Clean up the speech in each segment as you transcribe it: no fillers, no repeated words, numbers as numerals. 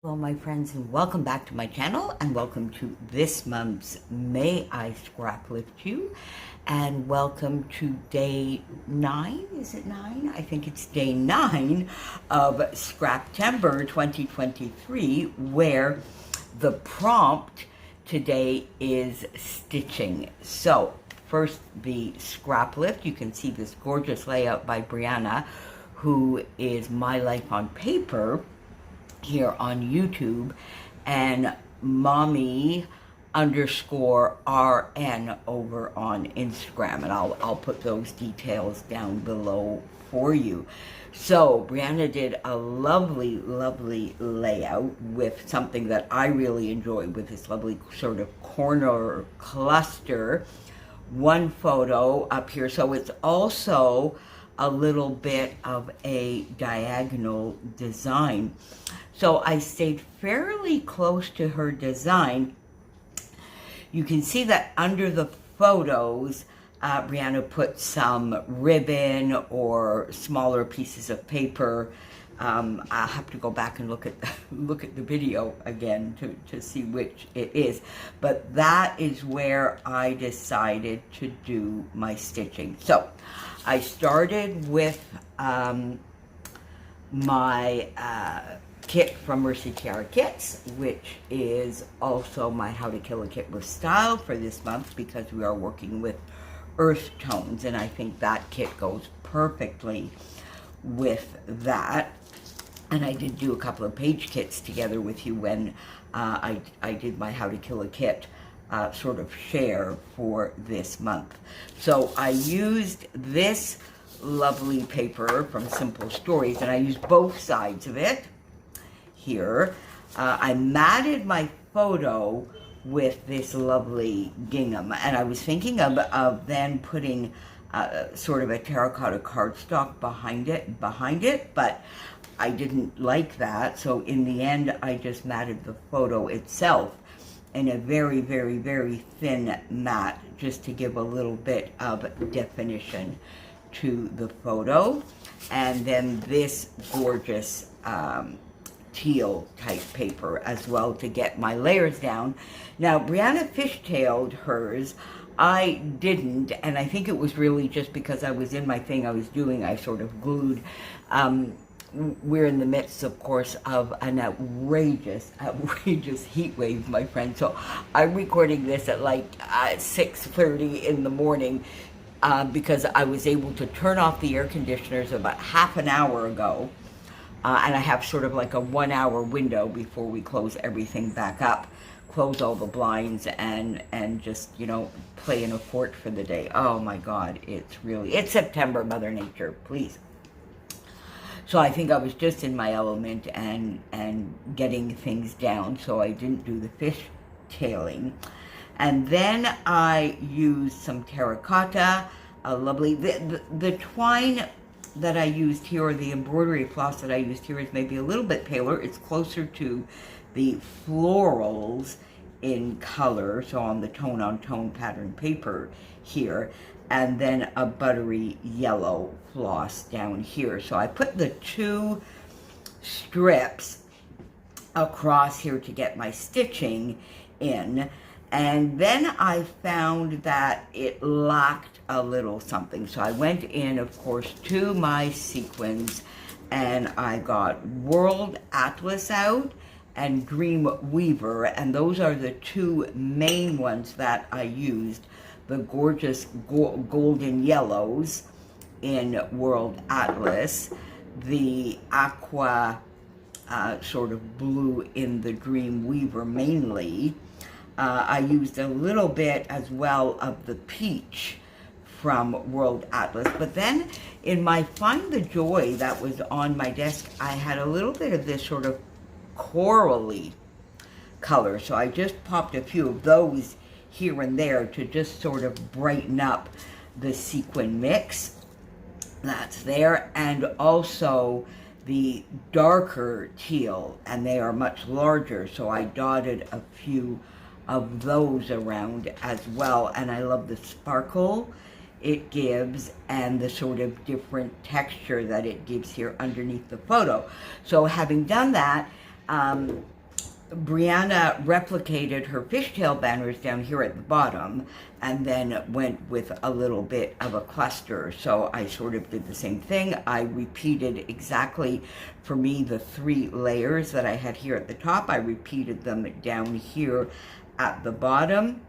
Hello my friends, and welcome back to my channel, and welcome to this month's May I Scrap Lift You, and welcome to day 9, is it 9? I think it's day 9 of Scraptember 2023, where the prompt today is stitching. So first, the scrap lift. You can see this gorgeous layout by Brianna, who is My Life on Paper here on YouTube, and mommy_RN over on Instagram, and I'll put those details down below for you. So Brianna did a lovely layout with something that I really enjoy, with this lovely sort of corner cluster. One photo up here, so it's also a little bit of a diagonal design. So I stayed fairly close to her design. You can see that under the photos, Brianna put some ribbon or smaller pieces of paper. I'll have to go back and look at the video again to see which it is. But that is where I decided to do my stitching. So I started with my kit from Mercy Tiara Kits, which is also my How to Kill a Kit with Style for this month, because we are working with earth tones, and I think that kit goes perfectly with that. And I did do a couple of page kits together with you when I did my How to Kill a Kit sort of share for this month. So I used this lovely paper from Simple Stories, and I used both sides of it here. I matted my photo with this lovely gingham, and I was thinking of then putting sort of a terracotta cardstock behind it, but I didn't like that, so in the end I just matted the photo itself in a very thin matte, just to give a little bit of definition to the photo. And then this gorgeous teal type paper as well to get my layers down. Now Brianna fishtailed hers. I didn't, and I think it was really just because I was in my thing I was doing. I sort of glued. We're in the midst, of course, of an outrageous heat wave, my friend. So I'm recording this at like 6:30 in the morning because I was able to turn off the air conditioners about half an hour ago. And I have sort of like a 1 hour window before we close everything back up, close all the blinds, and just, you know, play in a fort for the day. Oh my God, it's September, Mother Nature, please. So I think I was just in my element and getting things down, so I didn't do the fish tailing. And then I used some terracotta, a lovely, the twine that I used here, or the embroidery floss that I used here, is maybe a little bit paler. It's closer to the florals in color, so on the tone-on-tone pattern paper here, and then a buttery yellow floss down here. So I put the two strips across here to get my stitching in, and then I found that it lacked a little something. So I went in, of course, to my sequins, and I got World Atlas out and Dream Weaver, and those are the two main ones that I used. The gorgeous golden yellows in World Atlas, the aqua sort of blue in the Dream Weaver mainly. I used a little bit as well of the peach from World Atlas, but then in my Find the Joy that was on my desk, I had a little bit of this sort of corally color, so I just popped a few of those here and there to just sort of brighten up the sequin mix that's there, and also the darker teal, and they are much larger, so I dotted a few of those around as well. And I love the sparkle it gives and the sort of different texture that it gives here underneath the photo. So having done that, Brianna replicated her fishtail banners down here at the bottom and then went with a little bit of a cluster. So I sort of did the same thing. I repeated exactly, for me, the 3 layers that I had here at the top. I repeated them down here at the bottom.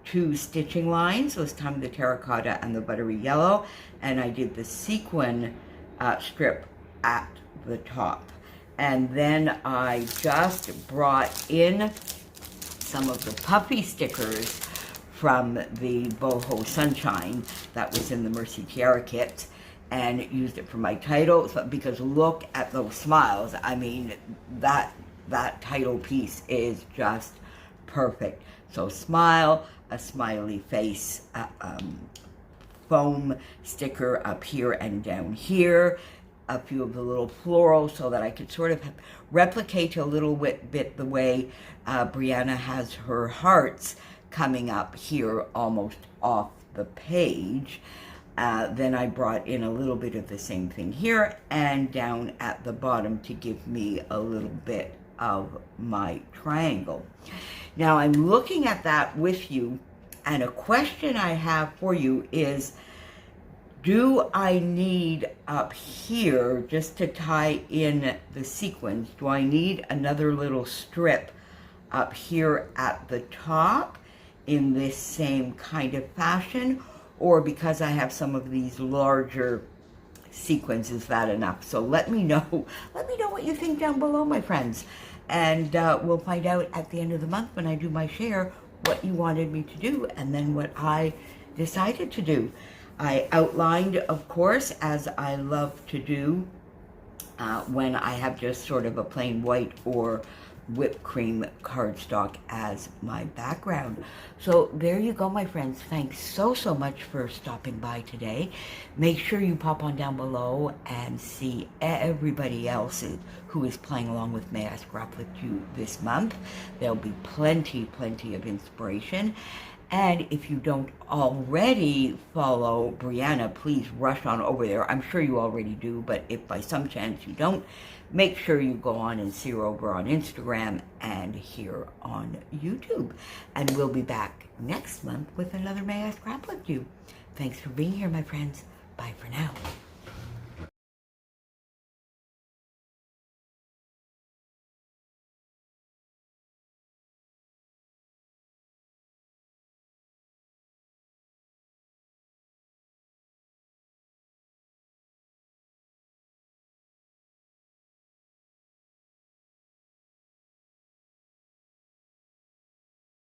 2 stitching lines, this time the terracotta and the buttery yellow, and I did the sequin strip at the top. And then I just brought in some of the puffy stickers from the Boho Sunshine that was in the Mercy Tiara kit and used it for my title, because look at those smiles. I mean, that title piece is just perfect. So smile, a smiley face, foam sticker up here and down here, a few of the little florals so that I could sort of replicate a little bit the way Brianna has her hearts coming up here almost off the page. Then I brought in a little bit of the same thing here and down at the bottom to give me a little bit of my triangle. Now I'm looking at that with you, and a question I have for you is, do I need up here, just to tie in the sequins, do I need another little strip up here at the top in this same kind of fashion? Or because I have some of these larger sequins, is that enough? So let me know. Let me know what you think down below, my friends. And we'll find out at the end of the month when I do my share what you wanted me to do and then what I decided to do. I outlined, of course, as I love to do when I have just sort of a plain white or whipped cream cardstock as my background. So there you go, my friends. Thanks so much for stopping by today. Make sure you pop on down below and see everybody else who is playing along with May I Scraplift You this month. There'll be plenty of inspiration. And if you don't already follow Brianna, please rush on over there. I'm sure you already do, but if by some chance you don't, make sure you go on and see her over on Instagram and here on YouTube. And we'll be back next month with another May I Scraplift You. Thanks for being here, my friends. Bye for now.